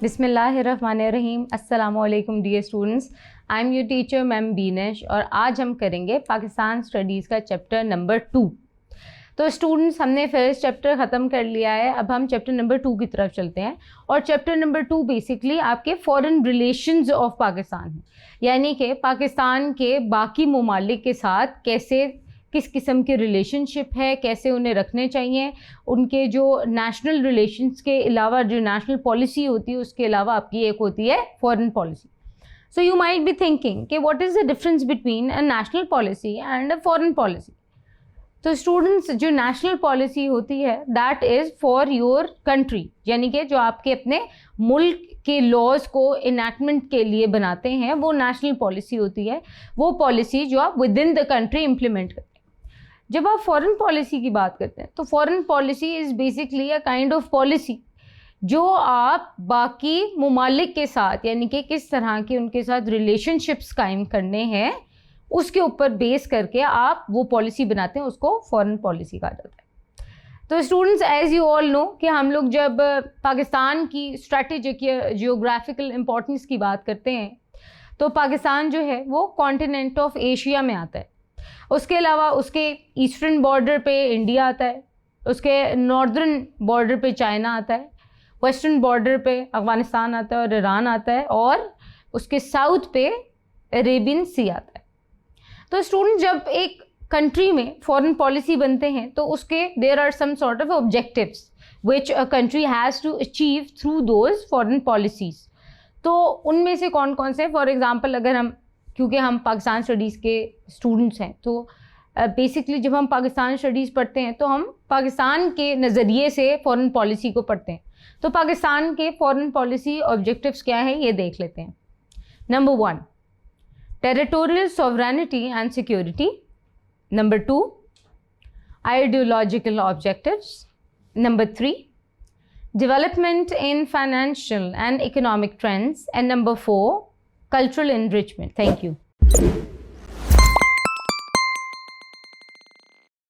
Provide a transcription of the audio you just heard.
बिस्मिल्लाहिर्रहमानिर्रहीम। अस्सलाम वालेकुम dear students, I am your teacher ma'am Beenish और आज हम करेंगे पाकिस्तान स्टडीज़ का चैप्टर नंबर 2। तो स्टूडेंट्स, हमने फर्स्ट चैप्टर ख़त्म कर लिया है, अब हम चैप्टर नंबर 2 की तरफ चलते हैं। और चैप्टर नंबर 2 बेसिकली आपके फॉरेन रिलेशंस ऑफ पाकिस्तान है, यानी कि पाकिस्तान के बाकी ममालिक के साथ कैसे किस किस्म के रिलेशनशिप है, कैसे उन्हें रखने चाहिए, उनके जो नेशनल रिलेशंस के अलावा जो नेशनल पॉलिसी होती है उसके अलावा आपकी एक होती है foreign policy. So you might be thinking कि what is the difference between a national policy and a foreign policy. तो स्टूडेंट्स, जो नेशनल पॉलिसी होती है that is for your country, यानी कि जो आपके अपने मुल्क के लॉज को इनैक्टमेंट के लिए बनाते हैं वो नेशनल पॉलिसी होती है, वो पॉलिसी जो आप with in the country implement करते हैं। जब आप फॉरेन पॉलिसी की बात करते हैं तो foreign policy is basically a kind of policy जो आप बाकी ममालिक के साथ, यानी कि किस तरह के उनके साथ रिलेशनशिप्स कायम करने हैं उसके ऊपर बेस करके आप वो पॉलिसी बनाते हैं, उसको फॉरेन पॉलिसी कहा जाता है। तो students, as you all know कि हम लोग जब पाकिस्तान की स्ट्रैटेजिक या जियोग्राफिकल इम्पोर्टेंस की बात करते हैं तो पाकिस्तान जो है वो कॉन्टिनेंट ऑफ एशिया में आता है। उसके अलावा उसके ईस्टर्न बॉर्डर पे इंडिया आता है, उसके नॉर्दर्न बॉर्डर पे चाइना आता है, वेस्टर्न बॉर्डर पे अफ़गानिस्तान आता है और ईरान आता है, और उसके साउथ पे अरेबियन सी आता है। तो स्टूडेंट, जब एक कंट्री में फॉरेन पॉलिसी बनते हैं तो उसके there are some sort of objectives which a country has to achieve through those foreign policies. तो उनमें से कौन कौन से, फॉर एग्ज़ाम्पल अगर हम, क्योंकि हम पाकिस्तान स्टडीज़ के स्टूडेंट्स हैं तो बेसिकली जब हम पाकिस्तान स्टडीज़ पढ़ते हैं तो हम पाकिस्तान के नज़रिए से फ़ॉरेन पॉलिसी को पढ़ते हैं। तो पाकिस्तान के फ़ॉरेन पॉलिसी ऑब्जेक्टिव्स क्या हैं ये देख लेते हैं। Number 1, territorial sovereignty and security. Number 2, ideological objectives. Number 3, development in financial and economic trends, and number 4, cultural enrichment. Thank you.